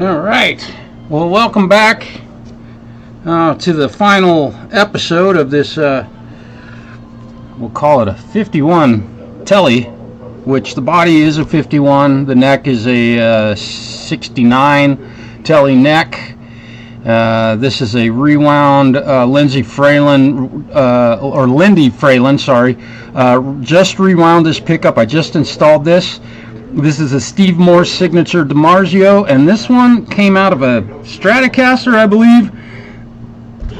All right. Well, welcome back to the final episode of this, we'll call it a 51 Tele, which the body is a 51, the neck is a 69 Tele neck. This is a rewound Lindy Fralin, sorry. Just rewound this pickup. I just installed this. This is a Steve Morse signature DiMarzio, and this one came out of a Stratocaster, I believe.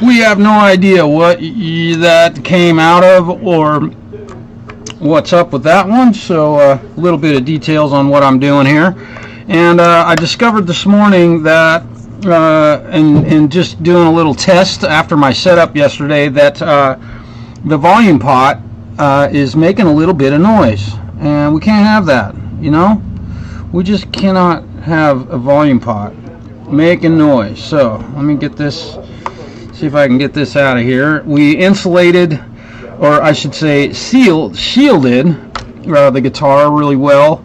We have no idea what that came out of or what's up with that one, so a little bit of details on what I'm doing here. And I discovered this morning that in just doing a little test after my setup yesterday that the volume pot is making a little bit of noise, and we can't have that. You know, we just cannot have a volume pot making noise. So let me get this, see if I can get this out of here. We insulated, or I should say shielded the guitar really well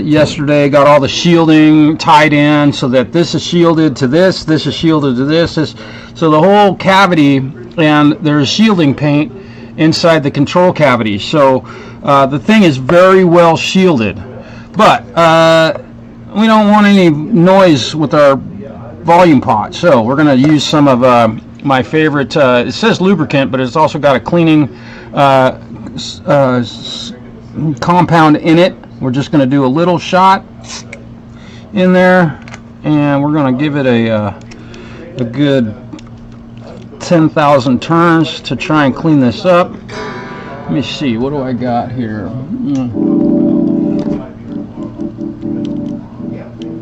yesterday. Got all the shielding tied in so that this is shielded to this is shielded to this. So the whole cavity, and there's shielding paint inside the control cavity. So the thing is very well shielded, but we don't want any noise with our volume pot, so we're going to use some of my favorite, it says lubricant, but it's also got a cleaning compound in it. We're just going to do a little shot in there, and we're going to give it a good 10,000 turns to try and clean this up. Let me see, what do I got here?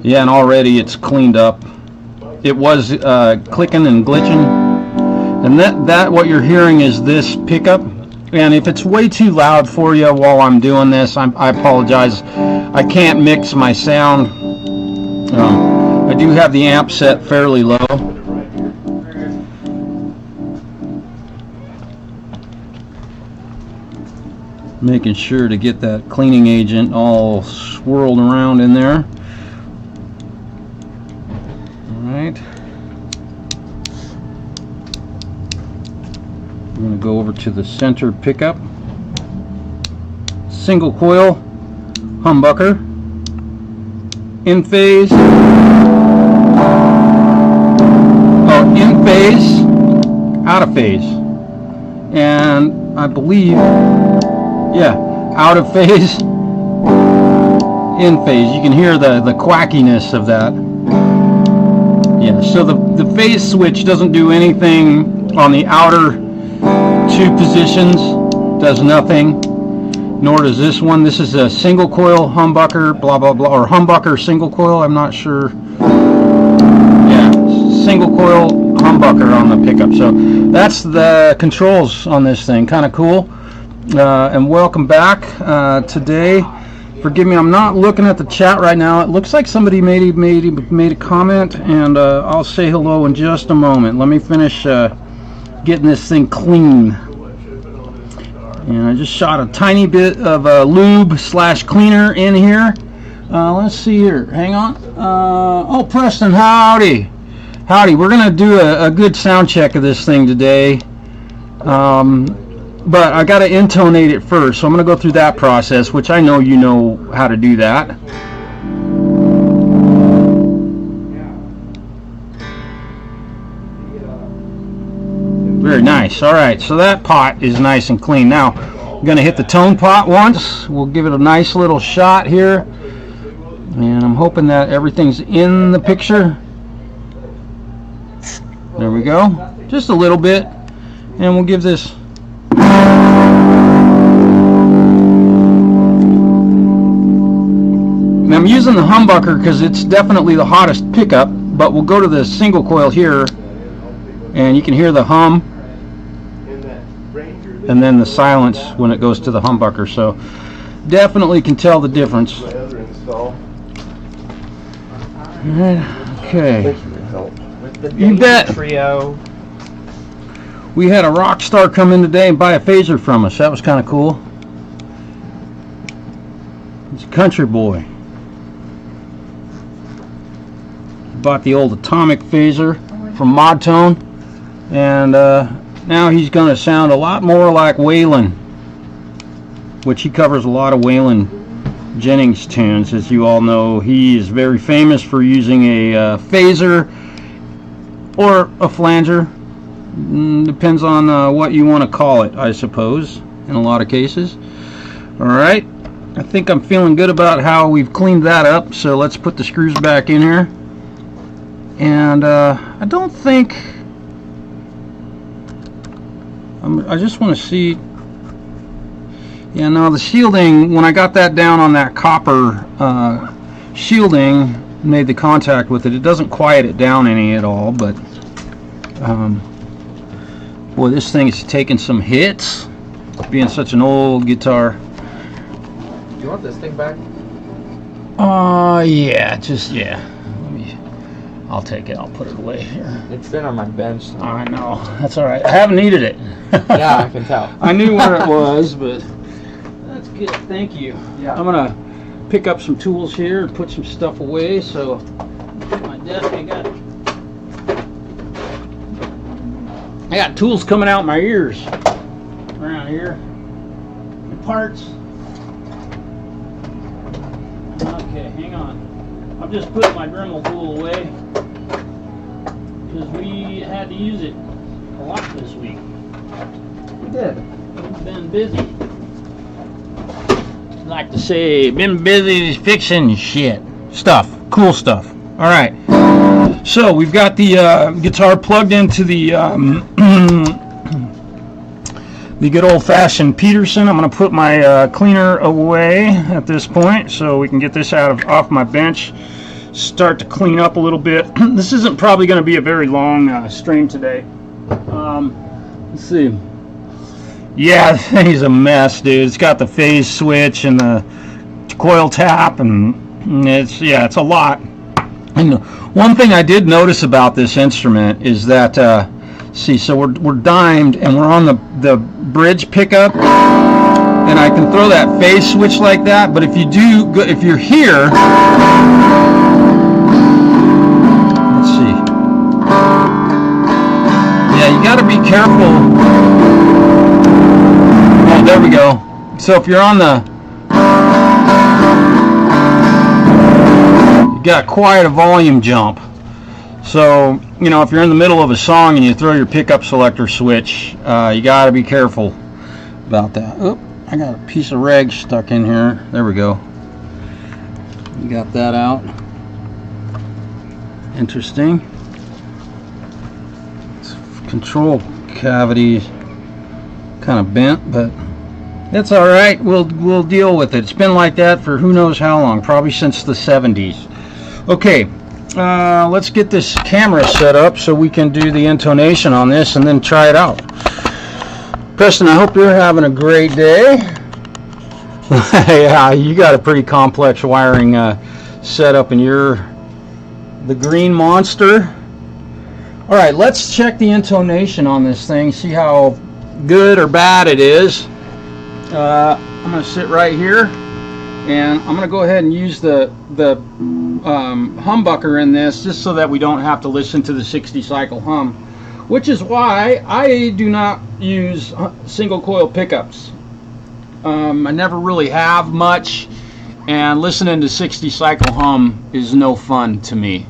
Yeah, and already it's cleaned up. It was clicking and glitching, and that what you're hearing is this pickup. And if it's way too loud for you while I'm doing this, I apologize. I can't mix my sound. I do have the amp set fairly low. Making sure to get that cleaning agent all swirled around in there. Alright. I'm going to go over to the center pickup. Single coil humbucker. In phase. Oh, in phase. Out of phase. And I believe, yeah, out of phase, in phase. You can hear the quackiness of that. Yeah, so the phase switch doesn't do anything on the outer two positions, does nothing, nor does this one. This is a single coil humbucker, blah blah blah, or humbucker single coil, I'm not sure. Yeah, single coil humbucker on the pickup. So that's the controls on this thing, kind of cool. And welcome back today. Forgive me, I'm not looking at the chat right now. It looks like somebody made a comment, and I'll say hello in just a moment. Let me finish getting this thing clean. And I just shot a tiny bit of lube / cleaner in here. Let's see here. Hang on. Oh, Preston, howdy. Howdy. We're going to do a good sound check of this thing today. But I got to intonate it first, so I'm going to go through that process, which I know you know how to do that. Very nice. All right, so that pot is nice and clean. Now, I'm going to hit the tone pot once. We'll give it a nice little shot here, and I'm hoping that everything's in the picture. There we go. Just a little bit, and we'll give this. I'm using the humbucker because it's definitely the hottest pickup, but we'll go to the single coil here, and you can hear the hum and then the silence when it goes to the humbucker, so definitely can tell the difference. Okay, you bet. We had a rock star come in today and buy a phaser from us. That was kind of cool. It's a country boy. bought the old atomic phaser from Modtone, and now he's going to sound a lot more like Waylon, which he covers a lot of Waylon Jennings tunes. As you all know, he is very famous for using a phaser or a flanger. Depends on what you want to call it, I suppose, in a lot of cases. Alright, I think I'm feeling good about how we've cleaned that up, so let's put the screws back in here. And I don't think... I just want to see... Yeah, no, the shielding, when I got that down on that copper shielding, made the contact with it, it doesn't quiet it down any at all, but boy, this thing is taking some hits, being such an old guitar. Do you want this thing back? Yeah, I'll take it, I'll put it away here. It's been on my bench. So. I know, that's alright, I haven't needed it. Yeah, I can tell. I knew where it was, but that's good, thank you. Yeah. I'm gonna pick up some tools here and put some stuff away. So my desk, I got tools coming out my ears around here and parts. Okay, hang on, I'm just putting my Dremel tool away because we had to use it a lot this week. We did. We've been busy. Like to say, been busy fixing shit, stuff, cool stuff. All right, so we've got the guitar plugged into the the good old-fashioned Peterson. I'm going to put my cleaner away at this point so we can get this off my bench. Start to clean up a little bit. This isn't probably going to be a very long stream today. Let's see. Yeah, the thing's a mess, dude. It's got the phase switch and the coil tap, and it's a lot. And one thing I did notice about this instrument is that, see, so we're dimed and we're on the bridge pickup, and I can throw that phase switch like that. But if you're here, let's see. Yeah, you got to be careful. Oh, there we go. So if you're on you got quite a volume jump. So, you know, if you're in the middle of a song and you throw your pickup selector switch, you got to be careful about that. Oop, I got a piece of rag stuck in here. There we go. You got that out. Interesting. Control cavity kind of bent, but that's all right. We'll deal with it. It's been like that for who knows how long, probably since the 70s. Okay, let's get this camera set up so we can do the intonation on this and then try it out. Preston, I hope you're having a great day. Yeah, you got a pretty complex wiring setup, and you're the green monster. All right, let's check the intonation on this thing, see how good or bad it is. I'm going to sit right here, and I'm going to go ahead and use the humbucker in this just so that we don't have to listen to the 60 cycle hum, which is why I do not use single coil pickups. I never really have much, and listening to 60 cycle hum is no fun to me.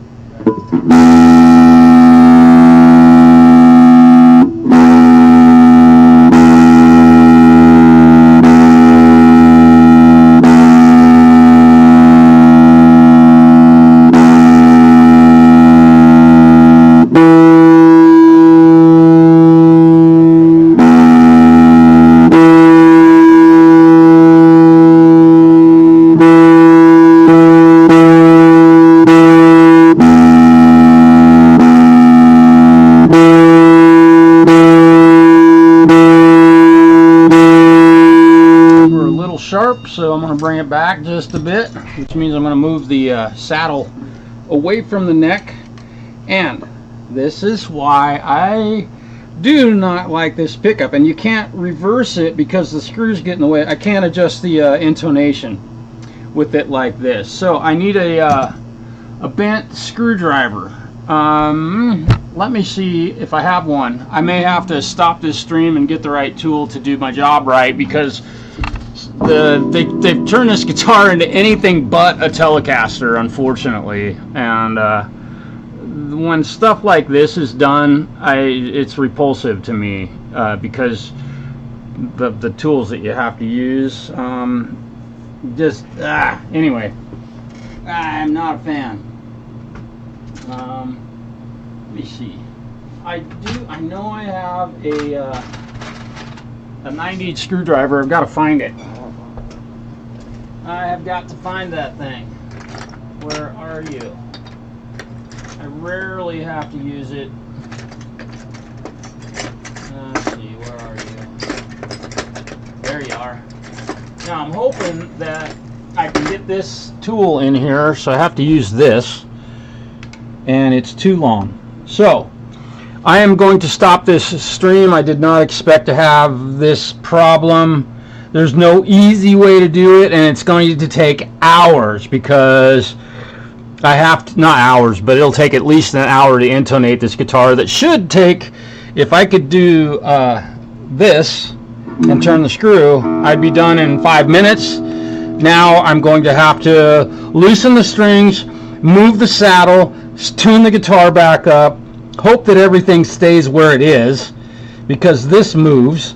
Sharp, so I'm going to bring it back just a bit, which means I'm going to move the saddle away from the neck. And this is why I do not like this pickup, and you can't reverse it because the screws get in the way. I can't adjust the intonation with it like this, so I need a a bent screwdriver. Let me see if I have one. I may have to stop this stream and get the right tool to do my job right, because they've turned this guitar into anything but a Telecaster, unfortunately. And when stuff like this is done, it's repulsive to me, because the tools that you have to use. Anyway, I'm not a fan. Let me see. I know I have a 9-8 screwdriver. I've got to find it. I have got to find that thing. Where are you? I rarely have to use it. Let's see, where are you? There you are. Now I'm hoping that I can get this tool in here, so I have to use this, and it's too long. So I am going to stop this stream. I did not expect to have this problem. There's no easy way to do it, and it's going to take hours, because I have to, not hours, but it'll take at least an hour to intonate this guitar. That should take, if I could do this and turn the screw, I'd be done in 5 minutes. Now I'm going to have to loosen the strings, move the saddle, tune the guitar back up, hope that everything stays where it is, because this moves.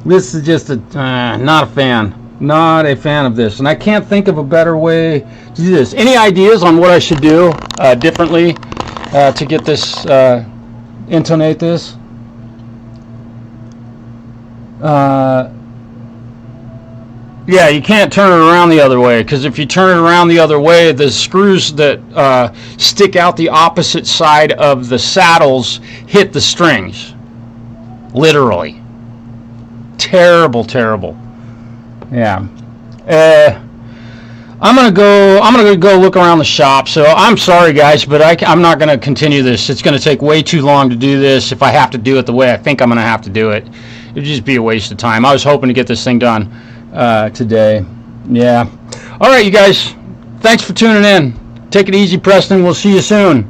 This is just not a fan. Not a fan of this, and I can't think of a better way to do this. Any ideas on what I should do differently to get this, intonate this? Yeah, you can't turn it around the other way, because if you turn it around the other way, the screws that stick out the opposite side of the saddles hit the strings. Literally. Terrible, terrible. Yeah. I'm gonna go look around the shop. So I'm sorry, guys, but I'm not gonna continue this. It's gonna take way too long to do this. If I have to do it the way I think I'm gonna have to do it, it'd just be a waste of time. I was hoping to get this thing done today. Yeah. All right, you guys. Thanks for tuning in. Take it easy, Preston. We'll see you soon.